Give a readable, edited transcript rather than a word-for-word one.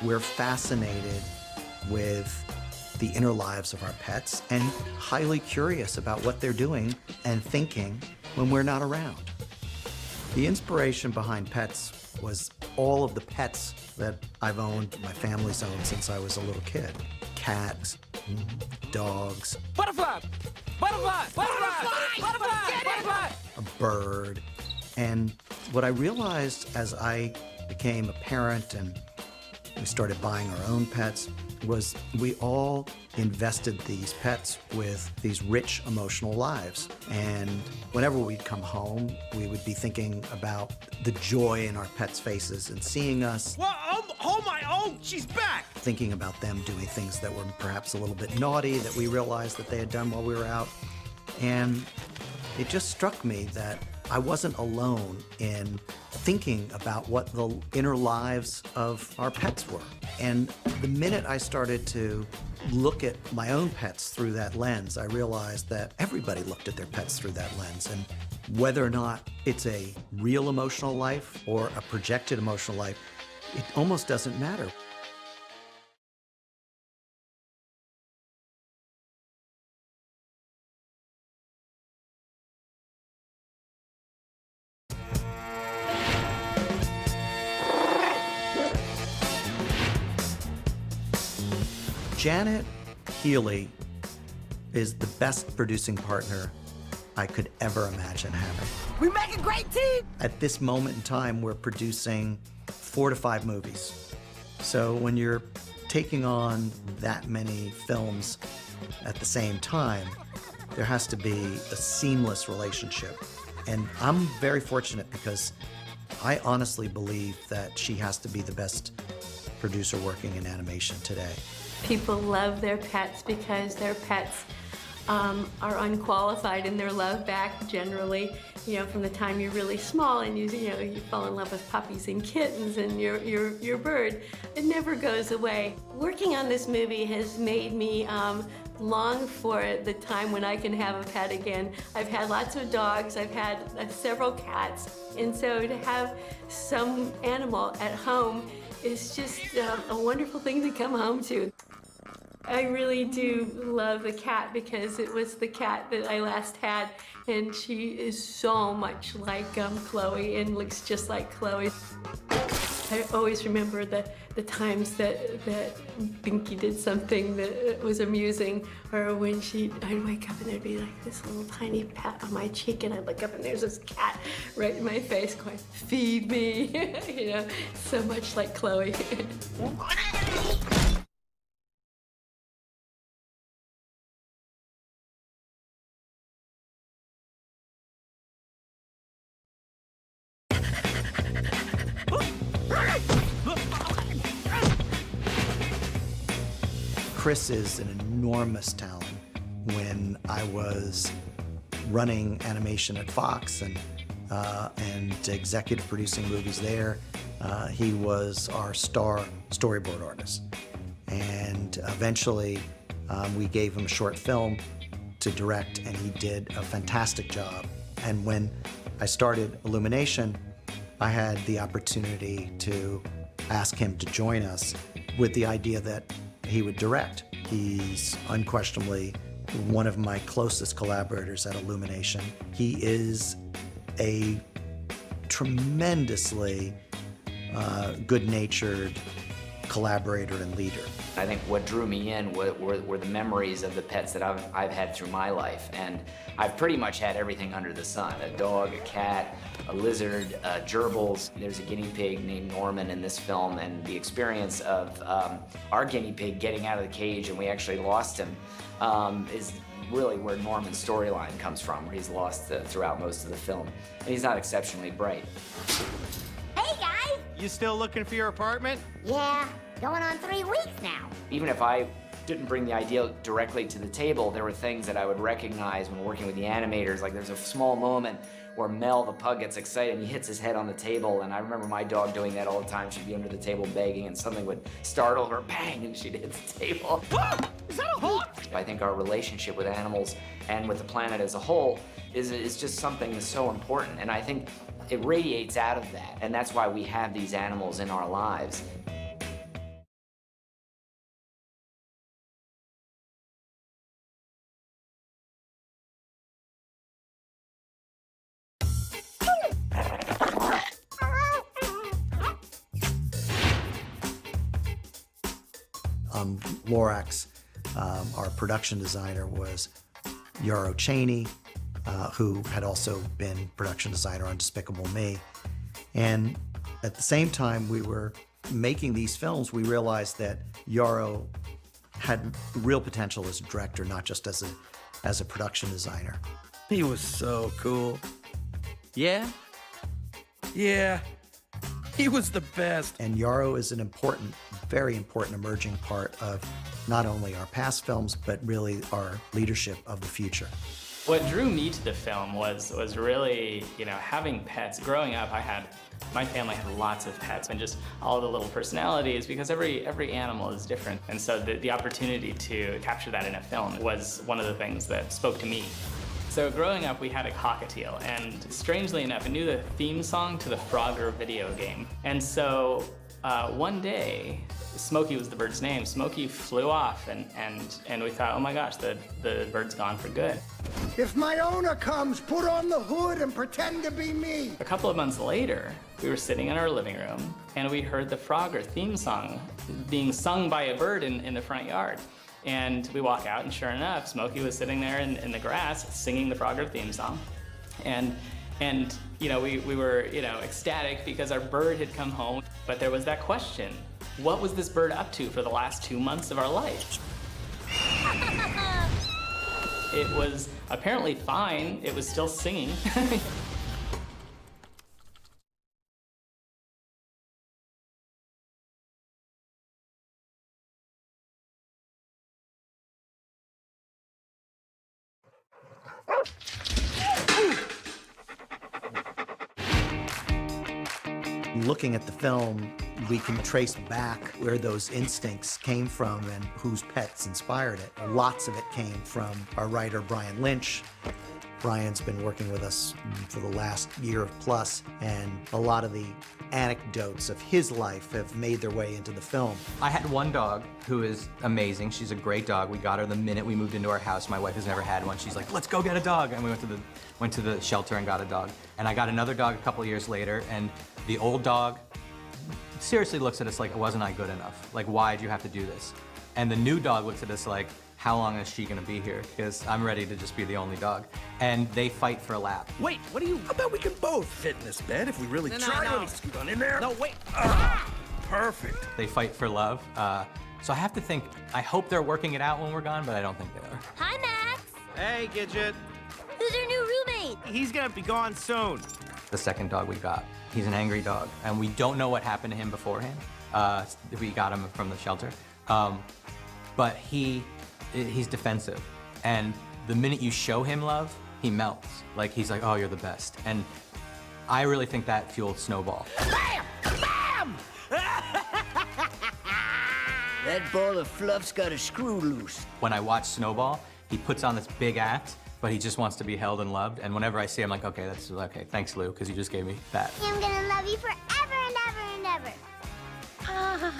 We're fascinated with the inner lives of our pets and highly curious about what they're doing and thinking when we're not around. The inspiration behind Pets was all of the pets that I've owned, my family's owned since I was a little kid. Cats, dogs, Butterfly! Butterfly! Butterfly! Butterfly! Butterfly! a bird. And what I realized as I became a parent and we started buying our own pets was we all invested these pets with these rich emotional lives. And whenever we'd come home, we would be thinking about the joy in our pets' faces and seeing us. Well, oh, she's back! Thinking about them doing things that were perhaps a little bit naughty that we realized that they had done while we were out. And it just struck me that I wasn't alone in thinking about what the inner lives of our pets were. And the minute I started to look at my own pets through that lens, I realized that everybody looked at their pets through that lens. And whether or not it's a real emotional life or a projected emotional life, it almost doesn't matter. Janet Healy is the best producing partner I could ever imagine having. We make a great team! At this moment in time, we're producing 4 to 5 movies. So when you're taking on that many films at the same time, there has to be a seamless relationship. And I'm very fortunate because I honestly believe that she has to be the best producer working in animation today. People love their pets because their pets are unqualified in their love back generally. You know, from the time you're really small and you fall in love with puppies and kittens and your bird, it never goes away. Working on this movie has made me long for the time when I can have a pet again. I've had lots of dogs, I've had several cats, and so to have some animal at home is just a wonderful thing to come home to. I really do love the cat because it was the cat that I last had, and she is so much like Chloe and looks just like Chloe. I always remember the times that Binky did something that was amusing, or when I'd wake up and there'd be like this little tiny pat on my cheek, and I'd look up and there's this cat right in my face going, "Feed me," you know, so much like Chloe. Chris is an enormous talent. When I was running animation at Fox and executive producing movies there, he was our star storyboard artist. And eventually, we gave him a short film to direct, and he did a fantastic job. And when I started Illumination, I had the opportunity to ask him to join us with the idea that he would direct. He's unquestionably one of my closest collaborators at Illumination. He is a tremendously good-natured collaborator and leader. I think what drew me in were the memories of the pets that I've had through my life. And I've pretty much had everything under the sun. A dog, a cat, a lizard, gerbils. There's a guinea pig named Norman in this film, and the experience of our guinea pig getting out of the cage and we actually lost him is really where Norman's storyline comes from, where he's lost throughout most of the film. And he's not exceptionally bright. Hey, guys! You still looking for your apartment? Yeah, going on 3 weeks now. Even if I didn't bring the idea directly to the table, there were things that I would recognize when working with the animators. Like there's a small moment where Mel, the pug, gets excited and he hits his head on the table, and I remember my dog doing that all the time. She'd be under the table begging and something would startle her, bang, and she'd hit the table. Is that a hawk? I think our relationship with animals and with the planet as a whole is just something that's so important, and I think it radiates out of that, and that's why we have these animals in our lives. Lorax, our production designer was Yarrow Cheney, who had also been production designer on Despicable Me. And at the same time we were making these films, we realized that Yarrow had real potential as a director, not just as a production designer. He was so cool. Yeah? Yeah, he was the best. And Yarrow is an important, very important emerging part of not only our past films, but really our leadership of the future. What drew me to the film was really, having pets. Growing up, my family had lots of pets and just all the little personalities, because every animal is different. And so the opportunity to capture that in a film was one of the things that spoke to me. So growing up, we had a cockatiel, and strangely enough, it knew the theme song to the Frogger video game. And so one day, Smokey was the bird's name. Smokey flew off, and we thought, oh my gosh, the bird's gone for good. If my owner comes, put on the hood and pretend to be me. A couple of months later, we were sitting in our living room, and we heard the Frogger theme song being sung by a bird in the front yard. And we walk out, and sure enough, Smokey was sitting there in the grass singing the Frogger theme song. And we were ecstatic because our bird had come home, but there was that question: what was this bird up to for the last 2 months of our life? It was apparently fine. It was still singing. Looking at the film, we can trace back where those instincts came from and whose pets inspired it. Lots of it came from our writer, Brian Lynch. Brian's been working with us for the last year plus, and a lot of the anecdotes of his life have made their way into the film. I had one dog who is amazing. She's a great dog. We got her the minute we moved into our house. My wife has never had one. She's like, let's go get a dog. And we went to the shelter and got a dog. And I got another dog a couple of years later, and the old dog seriously looks at us like, wasn't I good enough? Like, why'd you have to do this? And the new dog looks at us like, how long is she gonna be here? Because I'm ready to just be the only dog. And they fight for a lap. Wait, what do you... How about we can both fit in this bed if we really try? Let me scoot on in there. No, wait. Perfect. They fight for love. So I have to think, I hope they're working it out when we're gone, but I don't think they are. Hi, Max. Hey, Gidget. Who's your new roommate? He's gonna be gone soon. The second dog we got, he's an angry dog, and we don't know what happened to him beforehand. We got him from the shelter. But he's defensive, and the minute you show him love, he melts. Like, he's like, oh, you're the best. And I really think that fueled Snowball. Bam! Bam! That ball of fluff's got a screw loose. When I watch Snowball, he puts on this big act, but he just wants to be held and loved. And whenever I see him, I'm like, okay, that's okay. Thanks, Lou, because you just gave me that. I'm gonna love you forever and ever and ever.